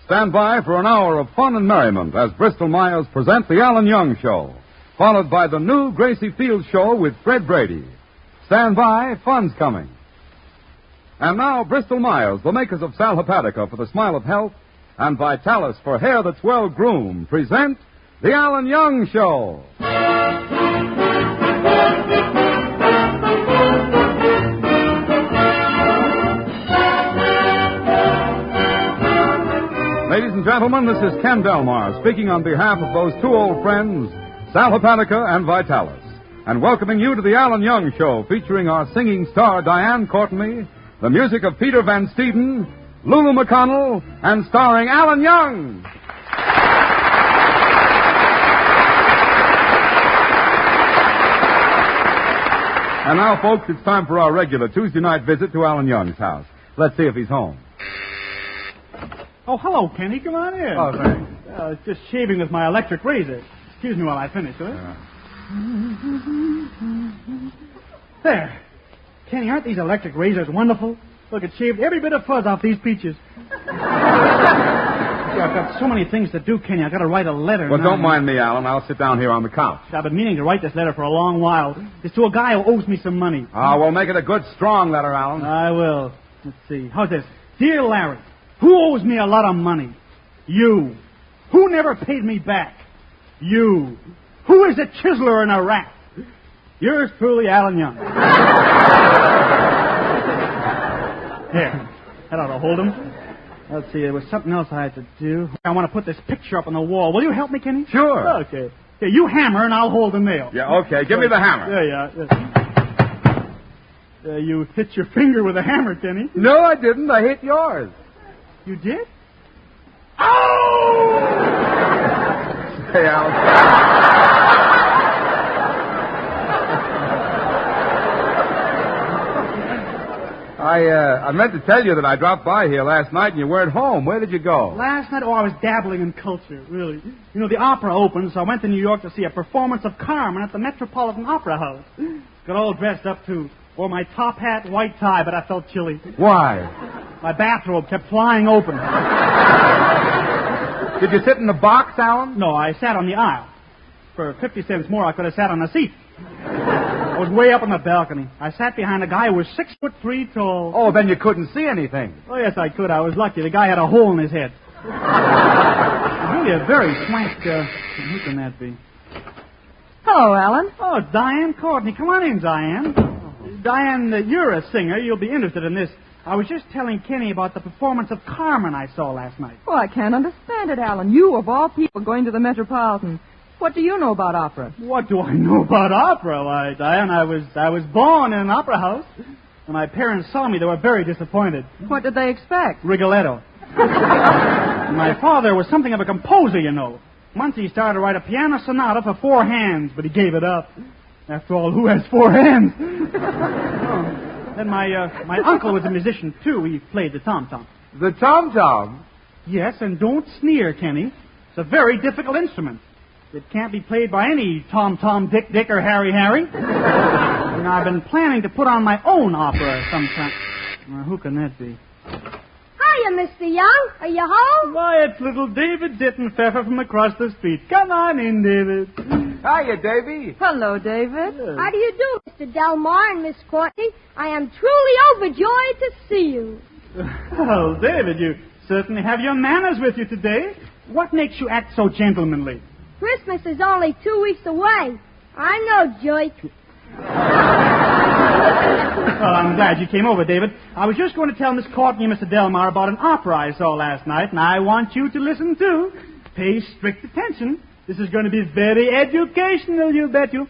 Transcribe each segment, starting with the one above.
Stand by for an hour of fun and merriment as Bristol Myers present The Alan Young Show, followed by the new Gracie Fields Show with Fred Brady. Stand by, fun's coming. And now, Bristol Myers, the makers of Sal Hepatica for the smile of health and Vitalis for hair that's well groomed, present The Alan Young Show. Ladies and gentlemen, this is Ken Delmar speaking on behalf of those two old friends, Sal Hepatica and Vitalis, and welcoming you to The Alan Young Show, featuring our singing star Diane Courtney, the music of Peter Van Steeden, Lulu McConnell, and starring Alan Young. And now, folks, it's time for our regular Tuesday night visit to Alan Young's house. Let's see if he's home. Oh, hello, Kenny. Come on in. Oh, thanks. I was just shaving with my electric razor. Excuse me while I finish, will you? There. Kenny, aren't these electric razors wonderful? Look, it shaved every bit of fuzz off these peaches. I've got so many things to do, Kenny. I've got to write a letter. Well, don't mind me, Alan. I'll sit down here on the couch. I've been meaning to write this letter for a long while. It's to a guy who owes me some money. We'll make it a good, strong letter, Alan. I will. Let's see. How's this? Dear Larry, who owes me a lot of money? You. Who never paid me back? You. Who is a chiseler and a rat? Yours truly, Alan Young. Here. That ought to hold him. Let's see, there was something else I had to do. I want to put this picture up on the wall. Will you help me, Kenny? Sure. Okay. Here, you hammer and I'll hold the nail. Yeah, okay. Give me the hammer. Yeah. You hit your finger with a hammer, Kenny. No, I didn't. I hit yours. You did? Oh! Hey, Alan. I meant to tell you that I dropped by here last night and you weren't home. Where did you go? Last night, I was dabbling in culture, really. You know, the opera opened, so I went to New York to see a performance of Carmen at the Metropolitan Opera House. Got all dressed up, too. Wore my top hat, white tie, but I felt chilly. Why? My bathrobe kept flying open. Did you sit in the box, Alan? No, I sat on the aisle. For 50 cents more, I could have sat on a seat. I was way up on the balcony. I sat behind a guy who was 6'3" tall. Oh, then you couldn't see anything. Oh, yes, I could. I was lucky. The guy had a hole in his head. Really a very swank, who can that be? Hello, Alan. Oh, Diane Courtney. Come on in, Diane. Diane, you're a singer. You'll be interested in this. I was just telling Kenny about the performance of Carmen I saw last night. Oh, I can't understand it, Alan. You, of all people, going to the Metropolitan. What do you know about opera? What do I know about opera? Why, Diane, I was born in an opera house. When my parents saw me, they were very disappointed. What did they expect? Rigoletto. My father was something of a composer, you know. Once he started to write a piano sonata for 4 hands, but he gave it up. After all, who has 4 hands? Then my uncle was a musician, too. He played the tom-tom. The tom-tom? Yes, and don't sneer, Kenny. It's a very difficult instrument. It can't be played by any tom-tom, Dick, or Harry. And I've been planning to put on my own opera sometime. Who can that be? Hiya, Mr. Young. Are you home? Why, it's little David Dittenpfeffer from across the street. Come on in, David. Hiya, Davy. Hello, David. How do you do, Mr. Delmar and Miss Courtney? I am truly overjoyed to see you. Oh, David, you certainly have your manners with you today. What makes you act so gentlemanly? Christmas is only 2 weeks away. I know, jerk. Well, I'm glad you came over, David. I was just going to tell Miss Courtney and Mr. Delmar about an opera I saw last night, and I want you to listen, too. Pay strict attention. This is going to be very educational, you bet you.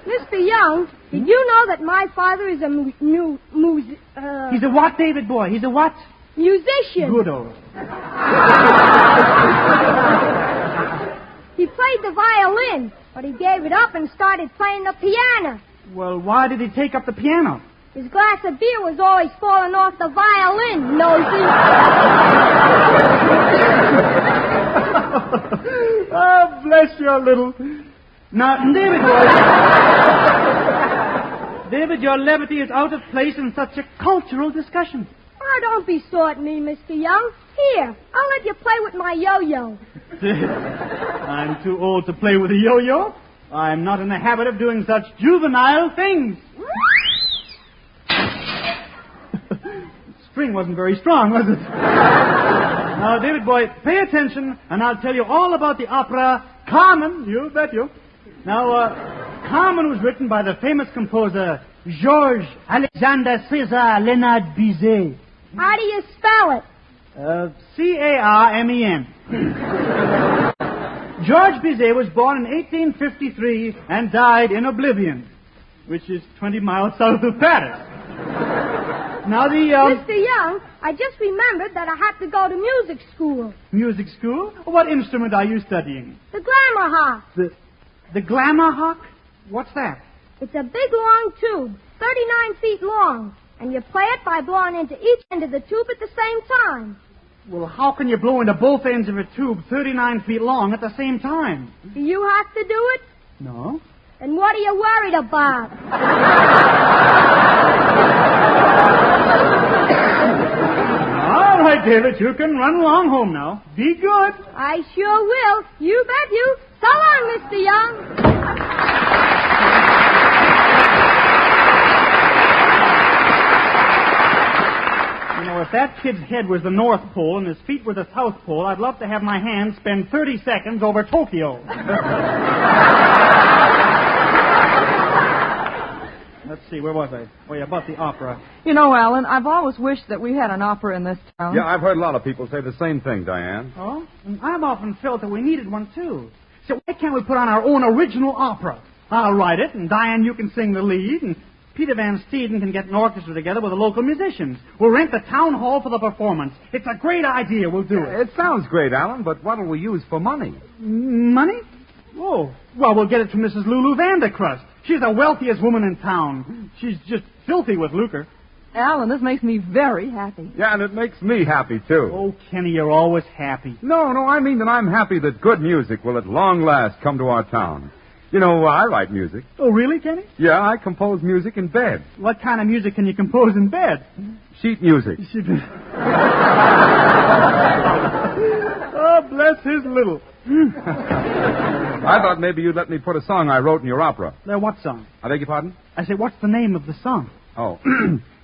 Mr. Young, did you know that my father is a He's a what, David boy? He's a what? Musician. Good old. He played the violin, but he gave it up and started playing the piano. Well, why did he take up the piano? His glass of beer was always falling off the violin, nosy. Oh, bless your little... Now, David, your levity is out of place in such a cultural discussion. Oh, don't be sore at me, Mr. Young. Here, I'll let you play with my yo-yo. I'm too old to play with a yo-yo. I'm not in the habit of doing such juvenile things. String wasn't very strong, was it? Now, David boy, pay attention, and I'll tell you all about the opera Carmen. You bet you. Now, Carmen was written by the famous composer Georges Alexander César Leonard Bizet. How do you spell it? C-A-R-M-E-N. Georges Bizet was born in 1853 and died in Oblivion, which is 20 miles south of Paris. Now Mr. Young, I just remembered that I had to go to music school. Music school? What instrument are you studying? The glamour hawk. The glamour hawk? What's that? It's a big, long tube, 39 feet long, and you play it by blowing into each end of the tube at the same time. Well, how can you blow into both ends of a tube 39 feet long at the same time? Do you have to do it? No. Then what are you worried about? All right, David, you can run along home now. Be good. I sure will. You bet you. So long, Mr. Young. You know, if that kid's head was the North Pole and his feet were the South Pole, I'd love to have my hands spend 30 seconds over Tokyo. Let's see, where was I? Oh, yeah, about the opera. You know, Alan, I've always wished that we had an opera in this town. Yeah, I've heard a lot of people say the same thing, Diane. Oh? And I've often felt that we needed one, too. So why can't we put on our own original opera? I'll write it, and Diane, you can sing the lead, and Peter Van Steeden can get an orchestra together with the local musicians. We'll rent the town hall for the performance. It's a great idea. We'll do it. It sounds great, Alan, but what'll we use for money? Money? Oh, well, we'll get it from Mrs. Lulu Vandercrust. She's the wealthiest woman in town. She's just filthy with lucre. Alan, this makes me very happy. Yeah, and it makes me happy, too. Oh, Kenny, you're always happy. No, I mean that I'm happy that good music will at long last come to our town. You know, I write music. Oh, really, Kenny? Yeah, I compose music in bed. What kind of music can you compose in bed? Sheet music. Oh, bless his little. I thought maybe you'd let me put a song I wrote in your opera. What song? I beg your pardon? I say, what's the name of the song? Oh.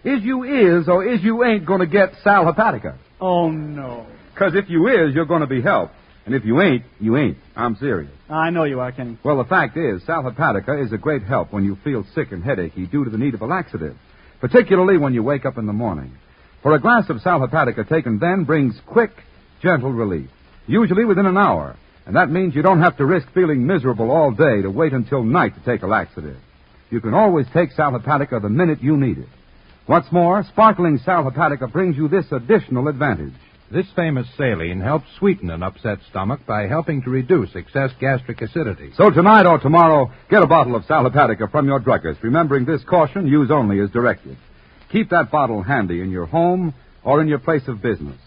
Is you is or is you ain't going to get Sal Hepatica? Oh, no. Because if you is, you're going to be helped. And if you ain't, you ain't. I'm serious. I know you are, Kenny. Well, the fact is, Sal Hepatica is a great help when you feel sick and headachy due to the need of a laxative, particularly when you wake up in the morning. For a glass of Sal Hepatica taken then brings quick, gentle relief, usually within an hour. And that means you don't have to risk feeling miserable all day to wait until night to take a laxative. You can always take Sal Hepatica the minute you need it. What's more, sparkling Sal Hepatica brings you this additional advantage. This famous saline helps sweeten an upset stomach by helping to reduce excess gastric acidity. So tonight or tomorrow, get a bottle of Sal Hepatica from your druggist, remembering this caution, use only as directed. Keep that bottle handy in your home or in your place of business.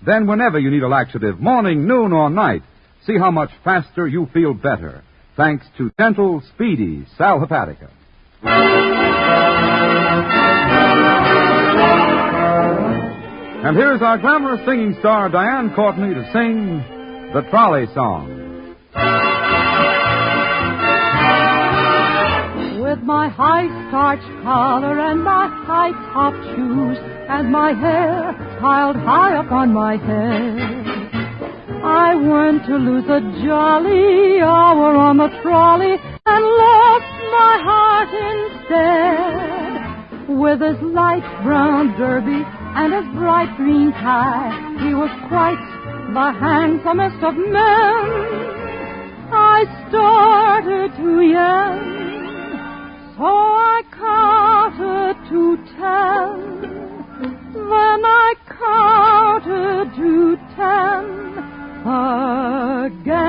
Then whenever you need a laxative, morning, noon, or night, see how much faster you feel better, thanks to gentle, speedy Sal Hepatica. And here's our glamorous singing star, Diane Courtney, to sing the Trolley Song. With my high starched collar and my high top shoes and my hair piled high up on my head, I went to lose a jolly hour on the trolley and lost my heart instead. With his light brown derby and his bright green tie, he was quite the handsomest of men. I started to yell, so I counted to 10. Then I counted to 10 again.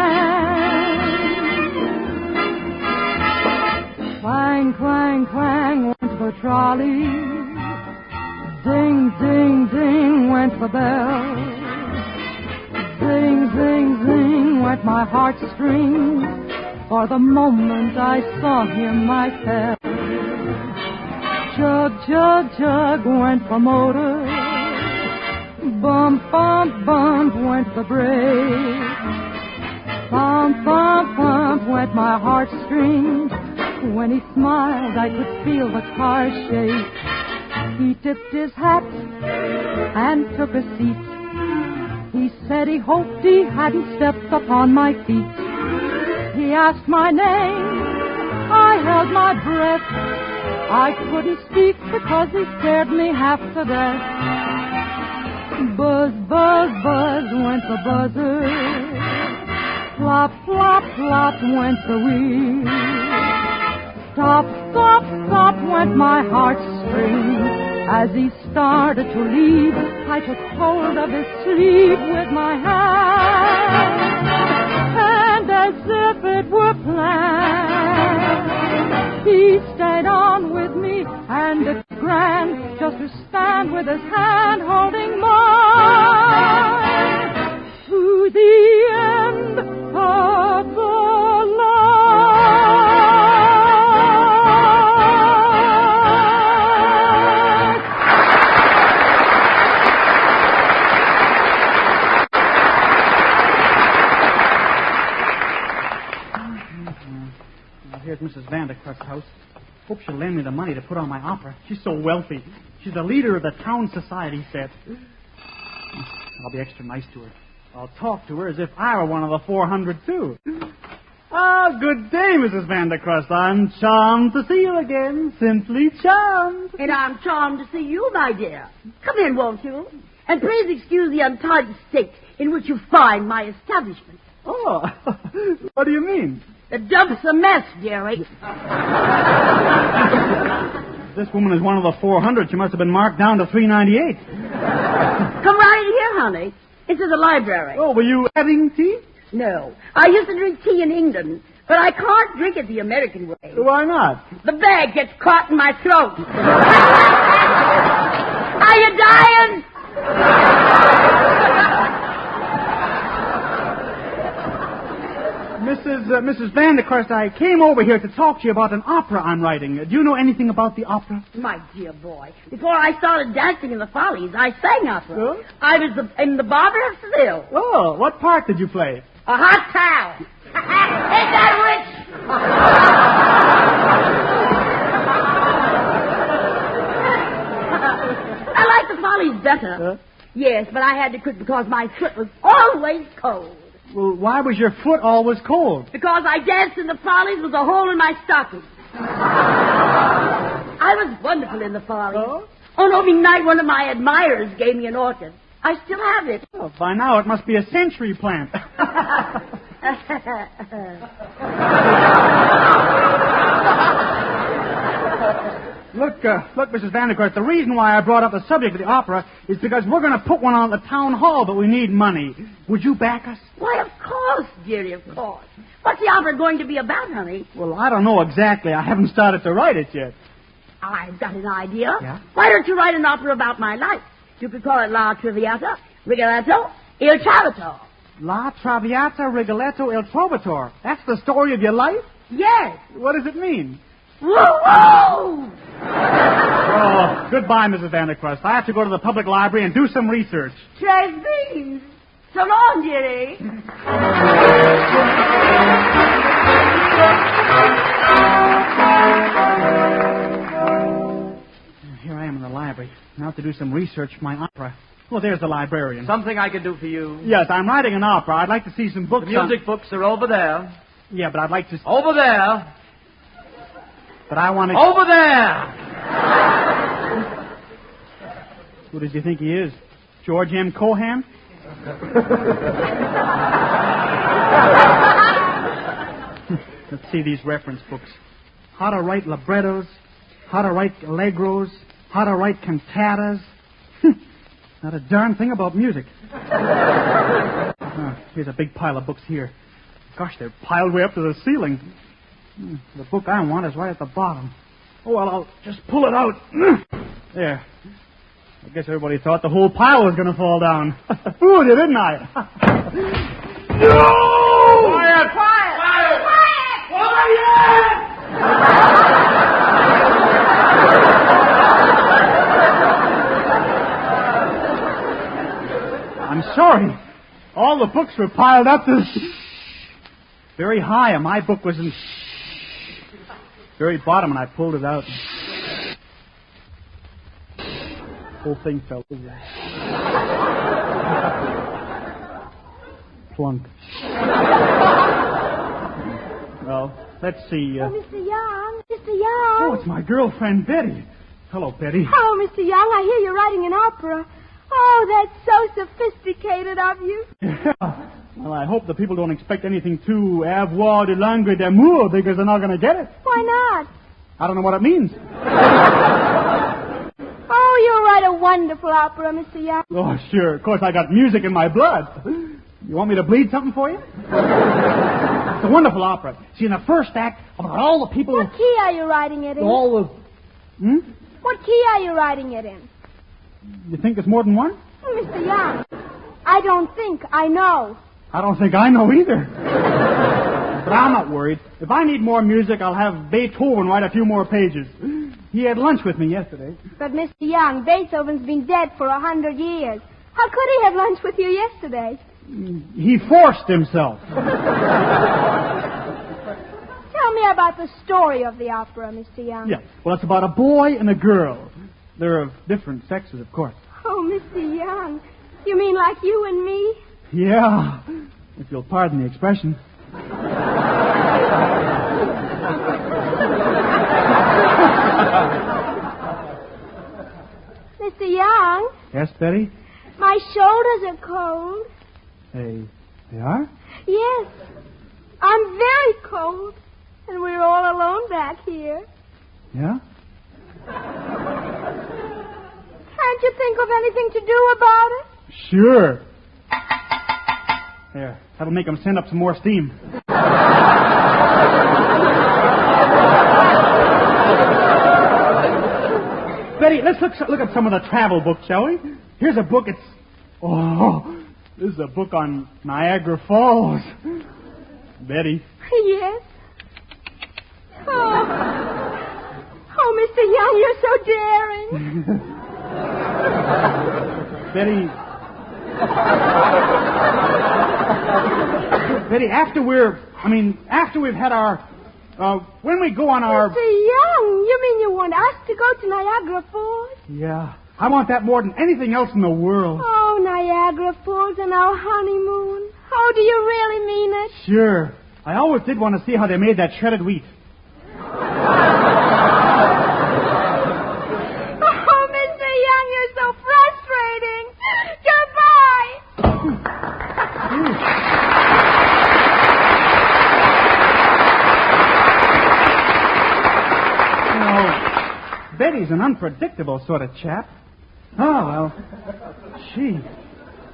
Clang, clang, clang went the trolley. Ding, ding, ding went the bell. Zing, zing, zing went my heartstrings. For the moment I saw him I fell. Chug, chug, chug went the motor. Bump, bump, bump went the brake. Thump, thump, thump went my heartstrings. When he smiled, I could feel the car shake. He tipped his hat and took a seat. He said he hoped he hadn't stepped upon my feet. He asked my name. I held my breath. I couldn't speak because he scared me half to death. Buzz, buzz, buzz went the buzzer. Plop, plop, plop went the wheel. Stop, stop, stop went my heartstrings. As he started to leave, I took hold of his sleeve with my hand. And as if it were planned, he stayed on with me, and it's grand just to stand with his hand holding mine to the end of the line. Here's Mrs. Vandercrust's house. Hope she'll lend me the money to put on my opera. She's so wealthy. She's the leader of the town society set. I'll be extra nice to her. I'll talk to her as if I were one of the 400, too. Ah, good day, Mrs. Vandercrust. I'm charmed to see you again. Simply charmed. And I'm charmed to see you, my dear. Come in, won't you? And please excuse the untidy state in which you find my establishment. Oh, what do you mean? The dump's a mess, dearie. This woman is one of the 400. She must have been marked down to 398. Come right in here, honey. Into the library. Oh, were you having tea? No. I used to drink tea in England, but I can't drink it the American way. Why not? The bag gets caught in my throat. Are you dying? Mrs. Vandercrust, I came over here to talk to you about an opera I'm writing. Do you know anything about the opera? My dear boy, before I started dancing in the Follies, I sang opera. Oh? I was in the Barber of Seville. Oh, what part did you play? A hot towel. Ain't that rich? I like the Follies better. Yes, but I had to quit because my foot was always cold. Well, why was your foot always cold? Because I danced in the Follies with a hole in my stocking. I was wonderful in the Follies. Oh? On opening night, one of my admirers gave me an orchid. I still have it. Oh, by now it must be a century plant. Look, Mrs. Vandercrust, the reason why I brought up the subject of the opera is because we're going to put one on at the town hall, but we need money. Would you back us? Why, of course, dearie, of course. What's the opera going to be about, honey? Well, I don't know exactly. I haven't started to write it yet. I've got an idea. Yeah? Why don't you write an opera about my life? You could call it La Traviata, Rigoletto, Il Trovatore. La Traviata, Rigoletto, Il Trovatore. That's the story of your life? Yes. What does it mean? Woo-woo! Oh, goodbye, Mrs. Vandercrust. I have to go to the public library and do some research. Tres beans. So long, dearie. Here I am in the library. Now I have to do some research for my opera. Oh, there's the librarian. Something I can do for you. Yes, I'm writing an opera. I'd like to see some books. The music books are over there. Yeah, but I'd like to... Over there. But I want to... Over there! Who does he think he is? George M. Cohan? Let's see these reference books. How to write librettos, how to write allegros, how to write cantatas. Not a darn thing about music. Here's a big pile of books here. Gosh, they're piled way up to the ceiling. The book I want is right at the bottom. Oh, well, I'll just pull it out. There. I guess everybody thought the whole pile was going to fall down. Fooled you, didn't I? No! Quiet! Quiet! Quiet! Quiet! story. All the books were piled up to very high, and my book was in very bottom, and I pulled it out. Whole thing fell over. Plunk. Well, let's see. Oh, Mr. Young, Mr. Young. Oh, it's my girlfriend, Betty. Hello, Betty. Oh, Mr. Young, I hear you're writing an opera. Oh, that's so sophisticated of you. Yeah. Well, I hope the people don't expect anything too avoir de langue d'amour because they're not going to get it. Why not? I don't know what it means. Oh, you'll write a wonderful opera, Mr. Young. Oh, sure. Of course, I got music in my blood. You want me to bleed something for you? It's a wonderful opera. See, in the first act, about all the people... What key are you writing it in? All the... What key are you writing it in? You think it's more than one? Oh, Mr. Young, I don't think. I know. I don't think I know either. But I'm not worried. If I need more music, I'll have Beethoven write a few more pages. He had lunch with me yesterday. But, Mr. Young, Beethoven's been dead for 100 years. How could he have lunch with you yesterday? He forced himself. Tell me about the story of the opera, Mr. Young. Yeah. Well, it's about a boy and a girl. They're of different sexes, of course. Oh, Mr. Young, you mean like you and me? Yeah, if you'll pardon the expression. Mr. Young? Yes, Betty? My shoulders are cold. They are? Yes. I'm very cold. And we're all alone back here. Yeah? Can't you think of anything to do about it? Sure. There, that'll make them send up some more steam. Betty, let's look at some of the travel books, shall we? Here's a book, this is a book on Niagara Falls. Betty. Yes. Oh, Mr. Young, you're so daring. Betty, after we've had our, when we go on our... Mr. Young, you mean you want us to go to Niagara Falls? Yeah, I want that more than anything else in the world. Oh, Niagara Falls and our honeymoon. Oh, do you really mean it? Sure. I always did want to see how they made that shredded wheat. Oh, Mr. Young, you're so frustrating. Goodbye. Betty's an unpredictable sort of chap. Oh, well. Gee.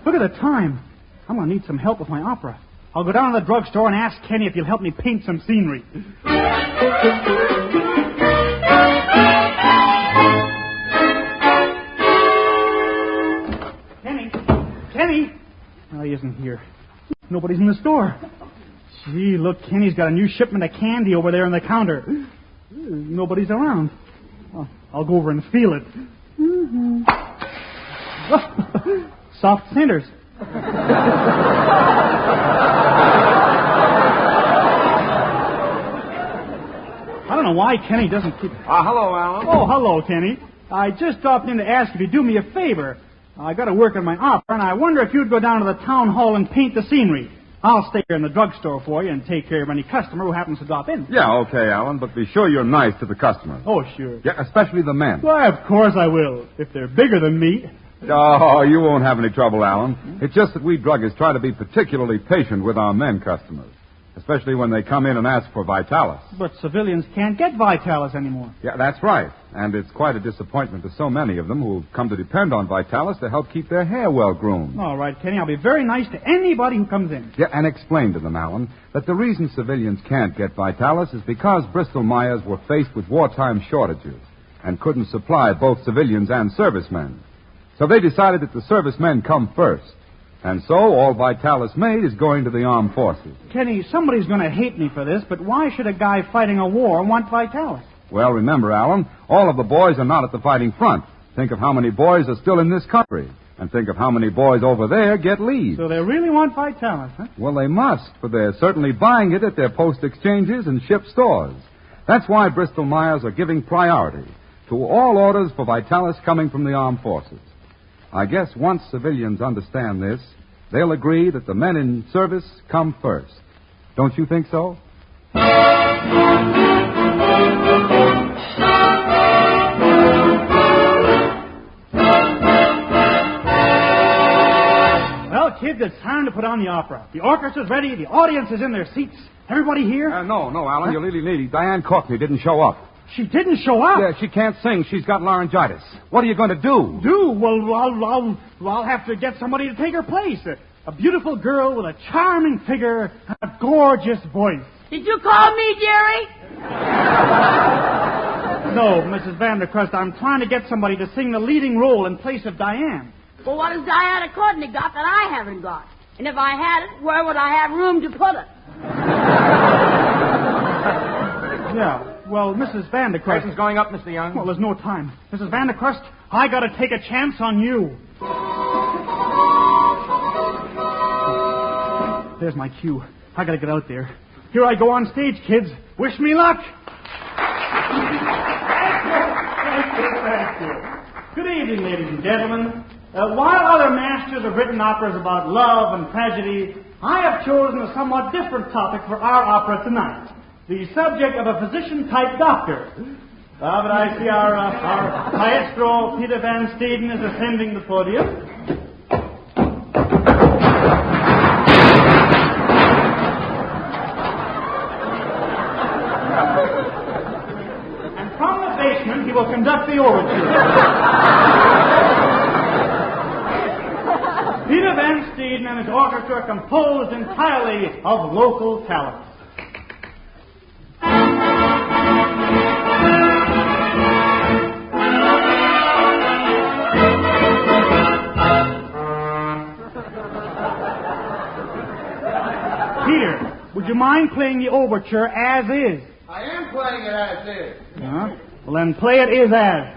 Look at the time. I'm going to need some help with my opera. I'll go down to the drugstore and ask Kenny if he'll help me paint some scenery. Kenny! Oh, he isn't here. Nobody's in the store. Gee, look, Kenny's got a new shipment of candy over there on the counter. Nobody's around. I'll go over and feel it. Mm-hmm. Oh, soft cinders. I don't know why Kenny doesn't keep... Hello, Alan. Oh, hello, Kenny. I just stopped in to ask you to do me a favor. I got to work on my opera, and I wonder if you'd go down to the town hall and paint the scenery. I'll stay here in the drugstore for you and take care of any customer who happens to drop in. Yeah, okay, Alan, but be sure you're nice to the customers. Oh, sure. Yeah, especially the men. Why, of course I will, if they're bigger than me. Oh, you won't have any trouble, Alan. It's just that we druggists try to be particularly patient with our men customers, especially when they come in and ask for Vitalis. But civilians can't get Vitalis anymore. Yeah, that's right. And it's quite a disappointment to so many of them who've come to depend on Vitalis to help keep their hair well groomed. All right, Kenny, I'll be very nice to anybody who comes in. Yeah, and explain to them, Alan, that the reason civilians can't get Vitalis is because Bristol-Myers were faced with wartime shortages and couldn't supply both civilians and servicemen. So they decided that the servicemen come first. And so all Vitalis made is going to the armed forces. Kenny, somebody's going to hate me for this, but why should a guy fighting a war want Vitalis? Well, remember, Alan, all of the boys are not at the fighting front. Think of how many boys are still in this country. And think of how many boys over there get leads. So they really want Vitalis, huh? Well, they must, for they're certainly buying it at their post exchanges and ship stores. That's why Bristol Myers are giving priority to all orders for Vitalis coming from the armed forces. I guess once civilians understand this, they'll agree that the men in service come first. Don't you think so? Well, kids, it's time to put on the opera. The orchestra's ready. The audience is in their seats. Everybody here? No, Alan, you're really needy. Diane Courtney didn't show up. She didn't show up? Yeah, she can't sing. She's got laryngitis. What are you going to do? Well, I'll have to get somebody to take her place. A beautiful girl with a charming figure and a gorgeous voice. Did you call me, Jerry? No, Mrs. Vandercrust, I'm trying to get somebody to sing the leading role in place of Diane. Well, what has Diana Courtney got that I haven't got? And if I had it, where would I have room to put it? Yeah, well, Mrs. Vandercrust... Price is going up, Mr. Young. Well, there's no time. Mrs. Vandercrust, I gotta take a chance on you. There's my cue. I gotta get out there. Here I go on stage, kids. Wish me luck. Thank you. Good evening, ladies and gentlemen. While other masters have written operas about love and tragedy, I have chosen a somewhat different topic for our opera tonight. The subject of a physician-type doctor. But I see our maestro, Peter Van Steeden, is ascending the podium. And from the basement, he will conduct the overture. Peter Van Steeden and his orchestra are composed entirely of local talent. Peter, would you mind playing the overture as is? I am playing it as is. Well, then play it is as.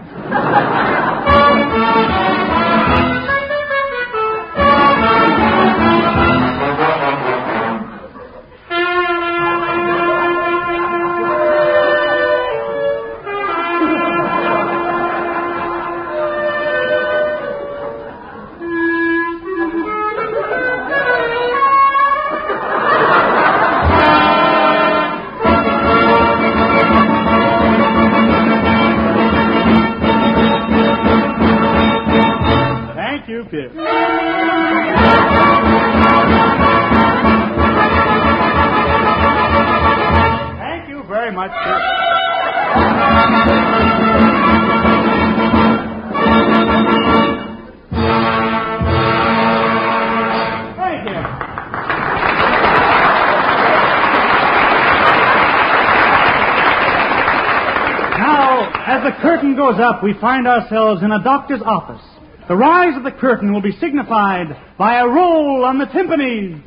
Thank you very much, sir. Thank you. Now, as the curtain goes up, we find ourselves in a doctor's office. The rise of the curtain will be signified by a roll on the timpanis.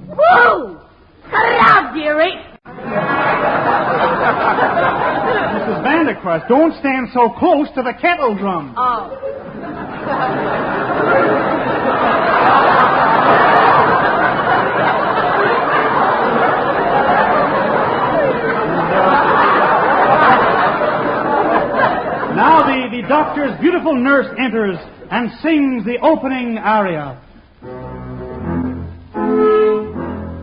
Woo! Cut it out, dearie. Mrs. Vandercrust, don't stand so close to the kettle drum. Oh. Now the doctor's beautiful nurse enters and sings the opening aria.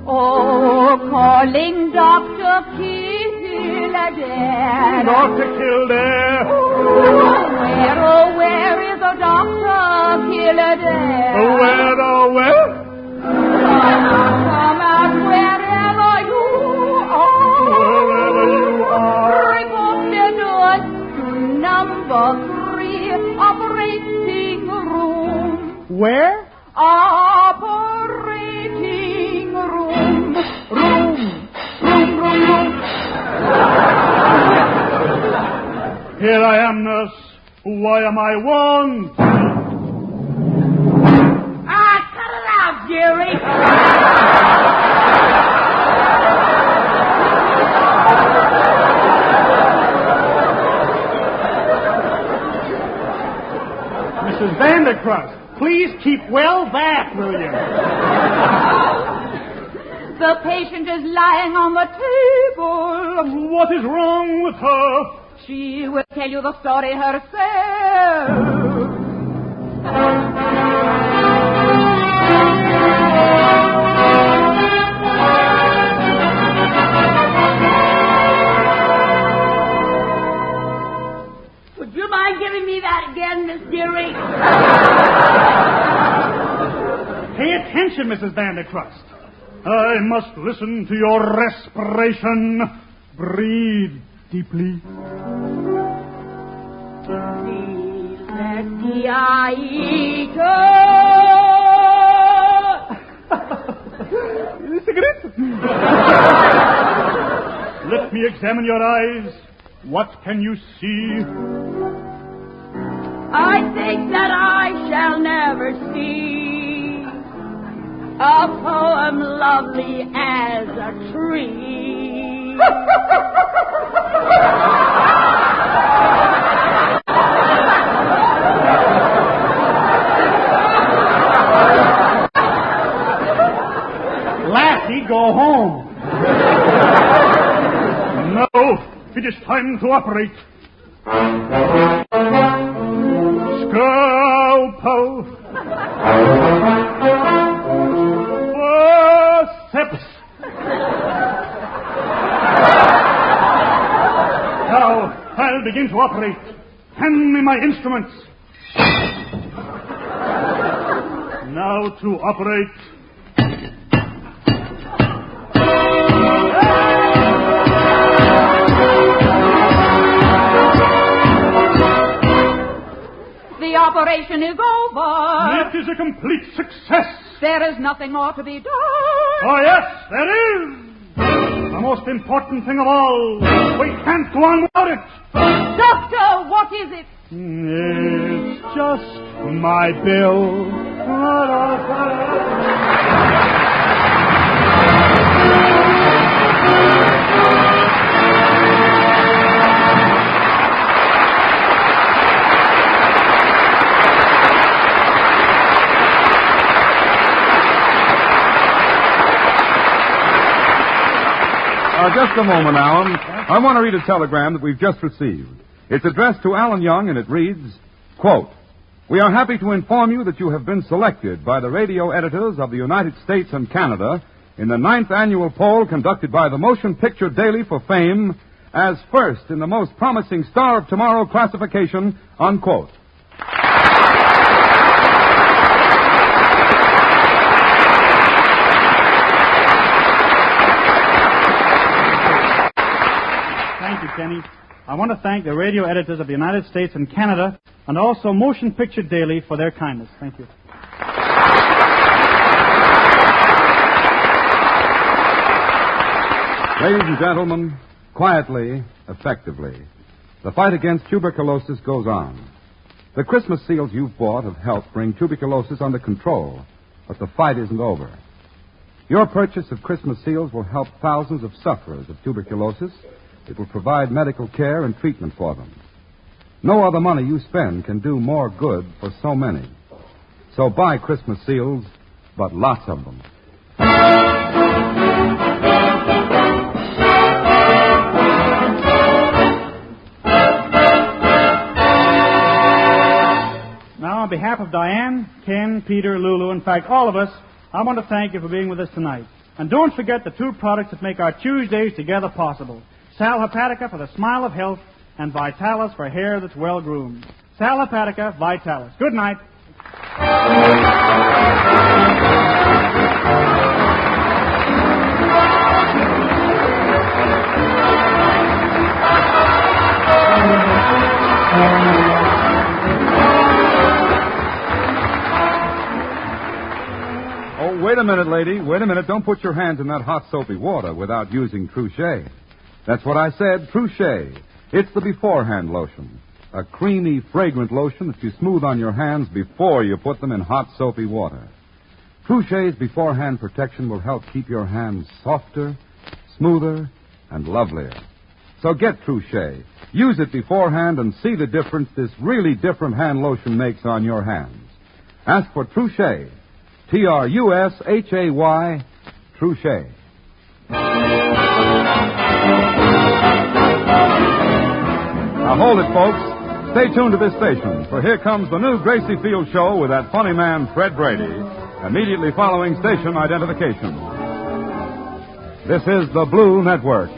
Oh, calling Dr. Kildare. Dr. Kildare. Oh, where is the Dr. Kildare? Oh, where? Come out wherever you are. Wherever you are. Report the doors to number 3 operating room. Where? Operating room. Room. Here I am, nurse. Why am I wrong? Cut it out, Jerry. Vandercrust, please keep well back, will you? The patient is lying on the table. What is wrong with her? She will tell you the story herself. Would you mind giving me that again, Miss Dearie? Pay attention, Mrs. Vandercrust. I must listen to your respiration. Breathe deeply. Cigarette? Let me examine your eyes. What can you see? I think that I shall never see a poem lovely as a tree. Lassie, go home. No, it is time to operate. Scalpel. Forceps. Now, I'll begin to operate. Hand me my instruments. Now to operate. The operation is over. It is a complete success. There is nothing more to be done. Oh, yes, there is. The most important thing of all. We can't go on without it. Doctor, what is it? It's just my bill. Just a moment, Alan. I want to read a telegram that we've just received. It's addressed to Alan Young, and it reads, quote, "We are happy to inform you that you have been selected by the radio editors of the United States and Canada in the 9th annual poll conducted by the Motion Picture Daily for fame as first in the most promising Star of Tomorrow classification," unquote. Thank you, Kenny. I want to thank the radio editors of the United States and Canada and also Motion Picture Daily for their kindness. Thank you. Ladies and gentlemen, quietly, effectively, the fight against tuberculosis goes on. The Christmas seals you've bought have helped bring tuberculosis under control, but the fight isn't over. Your purchase of Christmas seals will help thousands of sufferers of tuberculosis. It will provide medical care and treatment for them. No other money you spend can do more good for so many. So buy Christmas seals, but lots of them. Now, on behalf of Diane, Ken, Peter, Lulu, in fact, all of us, I want to thank you for being with us tonight. And don't forget the two products that make our Tuesdays together possible. Sal Hepatica for the smile of health, and Vitalis for hair that's well-groomed. Sal Hepatica, Vitalis. Good night. Oh, wait a minute, lady. Wait a minute. Don't put your hands in that hot soapy water without using Trouchet. That's what I said, Trouchet. It's the beforehand lotion. A creamy, fragrant lotion that you smooth on your hands before you put them in hot, soapy water. Trouchet's beforehand protection will help keep your hands softer, smoother, and lovelier. So get Trouche. Use it beforehand and see the difference this really different hand lotion makes on your hands. Ask for Trouche. Trushay. Trouche. Now hold it, folks. Stay tuned to this station, for here comes the new Gracie Field Show with that funny man, Fred Brady, immediately following station identification. This is the Blue Network.